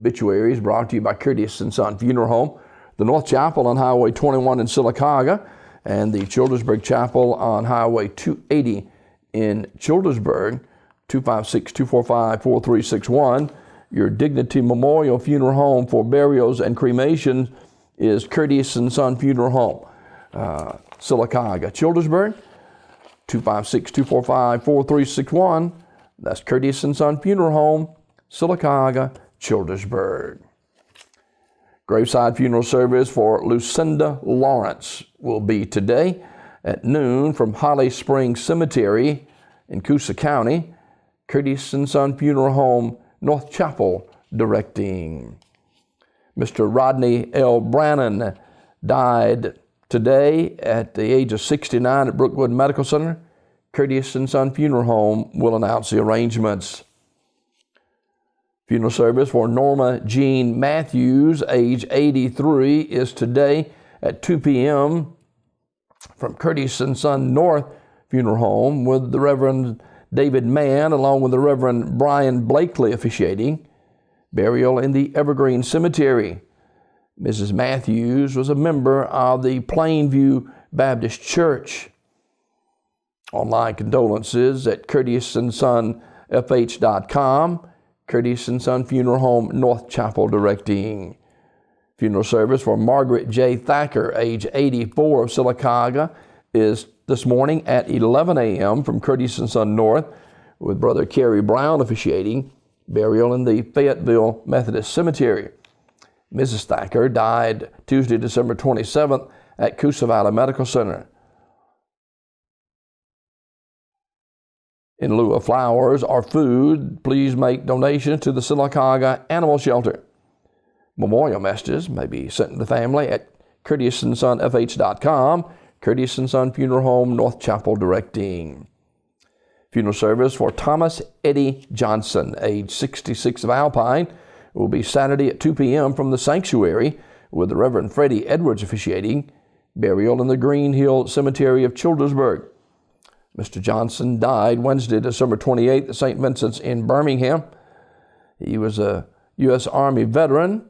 Obituaries brought to you by Curtis and Son Funeral Home, the North Chapel on Highway 21 in Sylacauga, and the Childersburg Chapel on Highway 280 in Childersburg. 256-245-4361. Your Dignity Memorial Funeral Home for burials and cremation is Curtis and Son Funeral Home, Sylacauga, Childersburg. 256-245-4361. That's Curtis and Son Funeral Home, Sylacauga, Childersburg. Graveside funeral service for Lucinda Lawrence will be today at noon from Holly Springs Cemetery in Coosa County. Curtis and Son Funeral Home, North Chapel, directing. Mr. Rodney L. Brannon died today at the age of 69 at Brookwood Medical Center. Curtis and Son Funeral Home will announce the arrangements. Funeral service for Norma Jean Matthews, age 83, is today at 2 p.m. from Curtis and Son North Funeral Home, with the Reverend David Mann along with the Reverend Brian Blakely officiating. Burial in the Evergreen Cemetery. Mrs. Matthews was a member of the Plainview Baptist Church. Online condolences at curtisondsonfh.com. Curtis and Son Funeral Home, North Chapel, directing. Funeral service for Margaret J. Thacker, age 84, of Sylacauga, is this morning at 11 a.m. from Curtis and Son North, with Brother Kerry Brown officiating. Burial in the Fayetteville Methodist Cemetery. Mrs. Thacker died Tuesday, December 27th at Coosa Valley Medical Center. In lieu of flowers or food, please make donations to the Sylacauga Animal Shelter. Memorial messages may be sent to the family at curtisondsonfh.com. Curtis and Son Funeral Home, North Chapel, directing. Funeral service for Thomas Eddie Johnson, age 66, of Alpine, will be Saturday at 2 p.m. from the sanctuary, with the Reverend Freddie Edwards officiating. Burial in the Green Hill Cemetery of Childersburg. Mr. Johnson died Wednesday, December 28th at St. Vincent's in Birmingham. He was a U.S. Army veteran,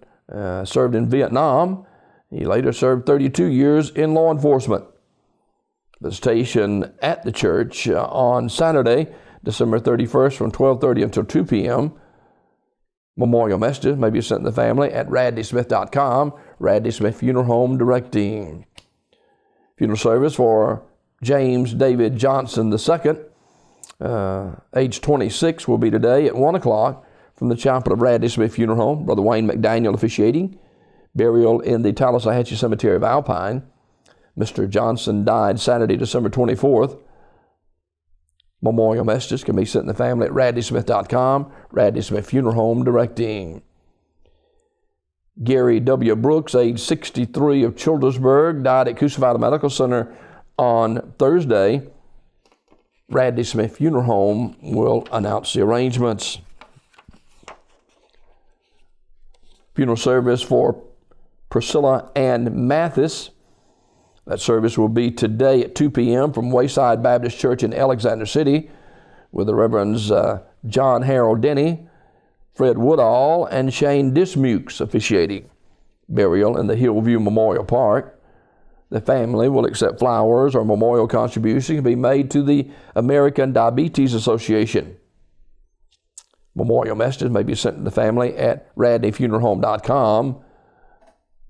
served in Vietnam. He later served 32 years in law enforcement. Visitation at the church on Saturday, December 31st from 12:30 until 2 p.m. Memorial messages may be sent to the family at radleysmith.com. Radley Smith Funeral Home, directing. Funeral service for James David Johnson II, age 26, will be today at 1 o'clock from the chapel of Radley Smith Funeral Home. Brother Wayne McDonald officiating. Burial in the Tallahatchie Cemetery of Alpine. Mr. Johnson died Saturday, December 24th. Memorial messages can be sent to the family at radleysmith.com. Radley Smith Funeral Home, directing. Gary W. Brooks, age 63, of Childersburg, died at Coosa Valley Medical Center on Thursday. Radley Smith Funeral Home will announce the arrangements. Funeral service for Priscilla and Mathis. That service will be today at 2 p.m. from Wayside Baptist Church in Alexander City, with the Reverends John Harold Denny, Fred Woodall, and Shane Dismukes officiating. Burial in the Hillview Memorial Park. The family will accept flowers or memorial contributions to be made to the American Diabetes Association. Memorial messages may be sent to the family at radleyfuneralhome.com.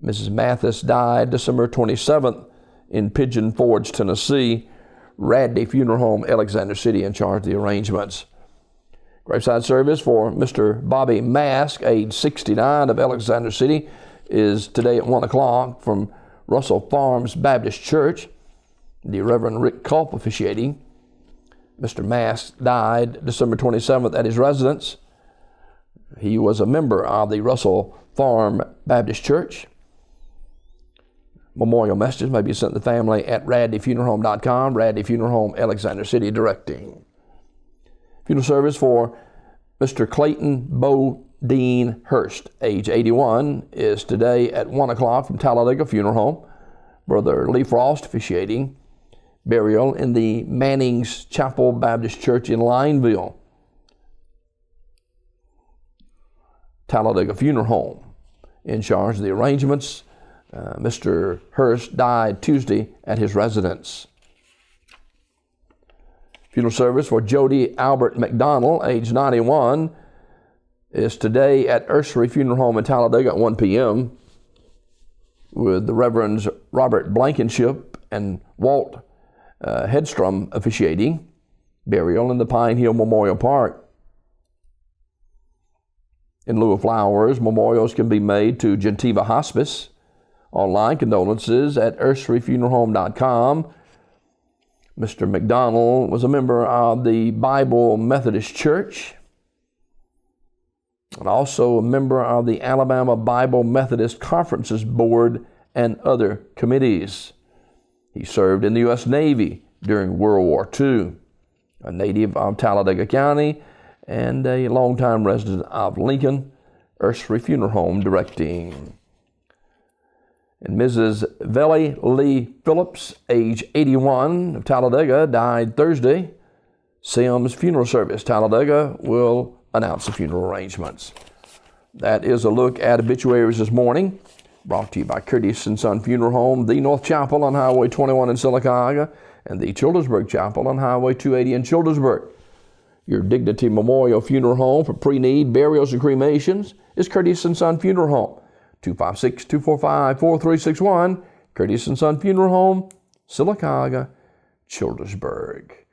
Mrs. Mathis died December 27th in Pigeon Forge, Tennessee. Radley Funeral Home, Alexander City, in charge of the arrangements. Graveside service for Mr. Bobby Mask, age 69, of Alexander City, is today at 1 o'clock from Russell Farms Baptist Church. The Reverend Rick Culp officiating. Mr. Mask died December 27th at his residence. He was a member of the Russell Farm Baptist Church. Memorial messages may be sent to the family at radleyfuneralhome.com. Radley Funeral Home, Alexander City, directing. Funeral service for Mr. Clayton Bodine Hurst, age 81, is today at 1 o'clock from Talladega Funeral Home. Brother Lee Frost officiating. Burial in the Manning's Chapel Baptist Church in Lineville. Talladega Funeral Home. In charge of the arrangements, Mr. Hurst died Tuesday at his residence. Funeral service for Jodie Albert McDonald, age 91, is today at Ursary Funeral Home in Talladega at 1 p.m. with the Reverends Robert Blankenship and Walt Hedstrom officiating. Burial in the Pine Hill Memorial Park. In lieu of flowers, memorials can be made to Gentiva Hospice. Online condolences at ursaryfuneralhome.com. Mr. McDonald was a member of the Bible Methodist Church and also a member of the Alabama Bible Methodist Conferences Board and other committees. He served in the U.S. Navy during World War II, a native of Talladega County and a longtime resident of Lincoln, Ursary Funeral Home directing. And Mrs. Velle Lee Phillips, age 81, of Talladega, died Thursday. Sims Funeral Service, Talladega, will announce the funeral arrangements. That is a look at obituaries this morning, brought to you by Curtis & Son Funeral Home, the North Chapel on Highway 21 in Sylacauga, and the Childersburg Chapel on Highway 280 in Childersburg. Your Dignity Memorial Funeral Home for pre-need burials and cremations is Curtis & Son Funeral Home. 256-245-4361, Curtis & Son Funeral Home, Sylacauga, Childersburg.